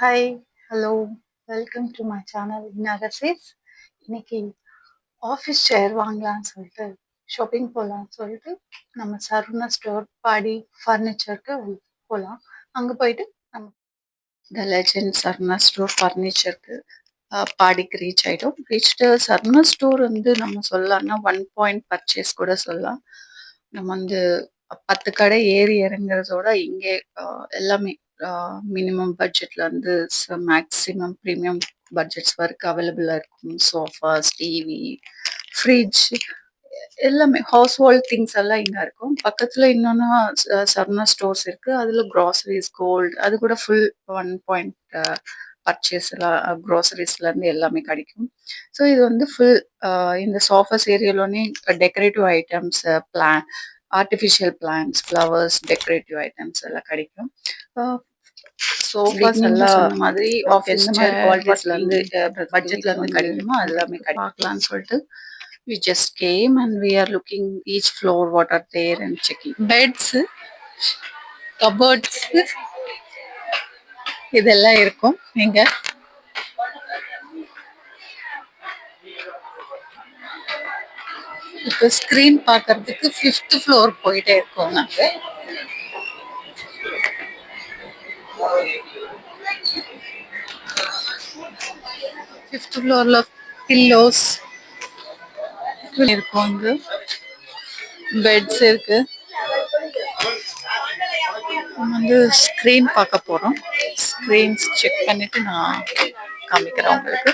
Hi, hello, welcome to my channel நகசிஸ். இன்னைக்கு office சேர் வாங்கலாம்னு சொல்லிட்டு ஷாப்பிங் போகலான்னு சொல்லிட்டு நம்ம சரவணா ஸ்டோர் பாடி ஃபர்னிச்சருக்கு போகலாம். அங்கே போயிட்டு நம்ம த லெஜண்ட் சரவணா ஸ்டோர் ஃபர்னிச்சருக்கு பாடிக்கு ரீச் ஆகிட்டோம். ரீச்டு சரவணா ஸ்டோர் வந்து நம்ம சொல்லலாம்னா 1 பாயிண்ட் பர்ச்சேஸ் கூட சொல்லலாம். நம்ம வந்து 10 கடை ஏறி இறங்குறதோட இங்கே எல்லாமே மினிமம் பட்ஜெட்லேருந்து மேக்ஸிமம் ப்ரீமியம் பட்ஜெட்ஸ் வரைக்கும் அவைலபிளாக இருக்கும். சோஃபாஸ், டிவி, ஃப்ரிட்ஜ் எல்லாமே ஹவுஸ் ஹோல்ட் திங்ஸ் எல்லாம் இங்கே இருக்கும். பக்கத்தில் இன்னொன்று சரவணா ஸ்டோர்ஸ் இருக்குது. அதில் க்ராசரிஸ், கோல்டு அது கூட ஃபுல் 1 பாயிண்ட் பர்ச்சேஸ் எல்லாம் க்ராசரிஸ்லேருந்து எல்லாமே கிடைக்கும். ஸோ இது வந்து ஃபுல் இந்த சோஃபாஸ் ஏரியாலோனே decorative items, artificial plants, flowers, decorative items எல்லாம் கிடைக்கும். சோஃபாஸ் எல்லாம் சொன்ன மாதிரி ஆஃபீஸ் சேர் குவாலிட்டிஸ்லேருந்து பட்ஜெட்லேருந்து கிடைக்குமோ அது எல்லாமே பார்க்கலான்னு சொல்லிட்டு we just came and we are looking each floor what are there and checking beds, cupboards இதெல்லாம் இருக்கும். நீங்க இப்போ ஸ்க்ரீன் பார்க்கறதுக்கு 5th ஃப்ளோர் போயிட்டே இருக்கோம். நாங்கள் 5th ஃப்ளோர்ல பில்லோஸ் இருக்கும். அங்கே பெட்ஸ் இருக்கு. நம்ம வந்து ஸ்க்ரீன் பார்க்க போகிறோம். ஸ்க்ரீன்ஸ் செக் பண்ணிட்டு நான் காமிக்கிறேன் உங்களுக்கு.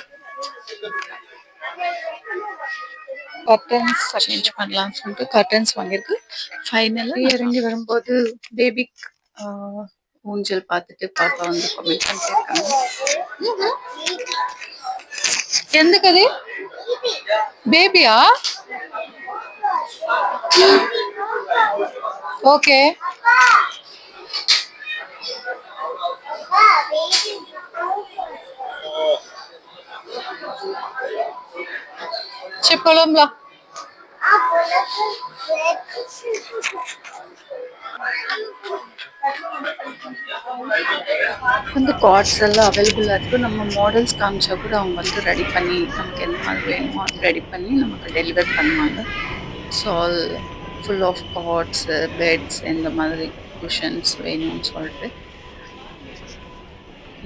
கர்டன்ஸ் சேஞ்ச் பண்ணலாம்னு சொல்லிட்டு கர்டன்ஸ் வாங்கியிருக்கு. ஃபைனலாக இறங்கி வரும்போது பேபிக் ஊஞ்சல் பார்த்துட்டு பாப்பா வந்து கமெண்ட் பண்ணிட்டு இருக்காங்க. ఎందుకు అది బేబీయా? ఓకే చెప్పలంలా வந்து கார்ட்ஸ் எல்லாம் அவைலபிளாக இருக்குது. நம்ம மாடல்ஸ் காமிச்சா கூட அவங்க வந்து ரெடி பண்ணி நமக்கு எந்த மாதிரி வேணுமோ அது ரெடி பண்ணி நமக்கு டெலிவர் பண்ணுவாங்க. It's all full of cards, beds, இந்த மாதிரி குஷன்ஸ் வேணும்னு சொல்லிட்டு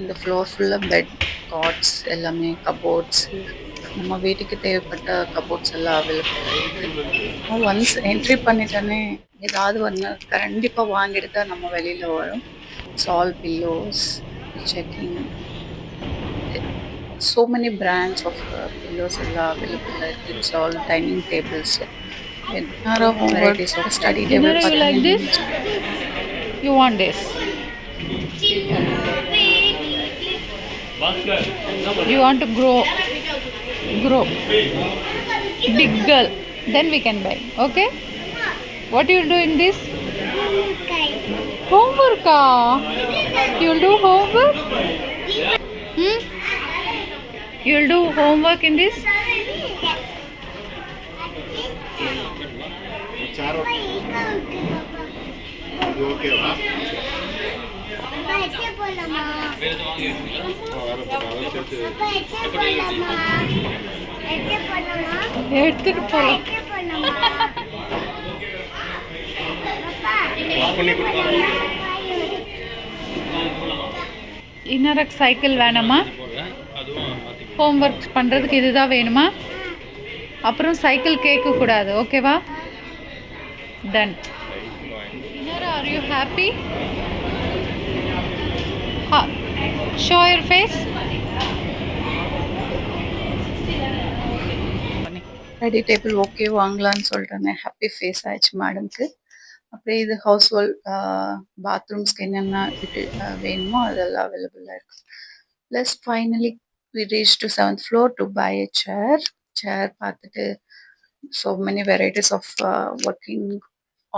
இந்த ஃப்ளோர் ஃபுல்லாக பெட், கார்ட்ஸ் எல்லாமே, கபோர்ட்ஸு, நம்ம வீட்டுக்கு தேவைப்பட்ட கபோர்ட்ஸ் எல்லாம் அவைலபிளாக இருக்குது. ஒன்ஸ் என்ட்ரி பண்ணிட்டோன்னே ஏதாவது ஒன்று கண்டிப்பாக வாங்கிட்டு தான் நம்ம வெளியில் வரும். சால் pillows, checking so many brands of pillows எல்லாம் available இருக்கு. It's all dining tables with varieties of study table. You like this? You want this? You want to grow big girl, then we can buy. Okay, what you will do in this? Homework. You will do homework. You will do homework in this. எடுத்துட்டு போலாம். இன்னொரு cycle வேணுமா? Homework பண்ணுறதுக்கு இதுதான் வேணுமா? அப்புறம் cycle கேட்கக்கூடாது. ஓகேவா? டன். இன்னொரு are you happy? Show your face. Ready table okay வாங்கலான்னு சொல்கிறேன். ஹாப்பி ஃபேஸ் ஆயிடுச்சு மேடம்க்கு. அப்படியே இது ஹவுஸ் ஹோல்ட் பாத்ரூம்ஸ்க்கு என்னென்ன இது வேணுமோ அதெல்லாம் அவைலபிளாக இருக்குது. Plus finally we reached to 7th floor to buy a chair பார்த்துட்டு so many varieties of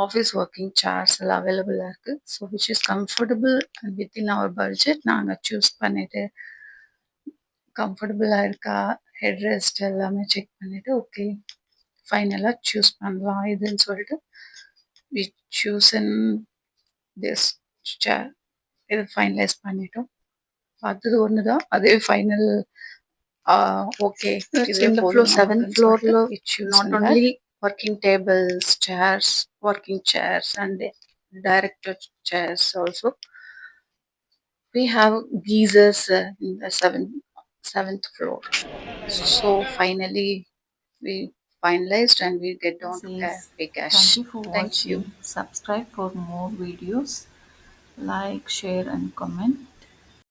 office working chairs எல்லாம் அவைலபிளாக இருக்குது. So which is comfortable and within our budget நாங்கள் சூஸ் பண்ணிவிட்டு கம்ஃபர்டபுளாக இருக்கா, ஹெட் ரெஸ்ட் எல்லாமே செக் பண்ணிவிட்டு ஓகே ஃபைனலாக சூஸ் பண்ணலாம் இதுன்னு சொல்லிட்டு we chosen this chair. இதை ஃபைனலைஸ் பண்ணிட்டோம். பார்த்தது ஒன்று தான். அதே ஃபைனல் ஓகே இந்த ஃப்ளோர் 7th ஃப்ளோரில் not only working tables chairs working chairs and director chairs also we have geysers in the seventh floor. So finally we finalized and we get down to pay cash. Thank you for Thank you. watching. Subscribe for more videos. Like, share and comment.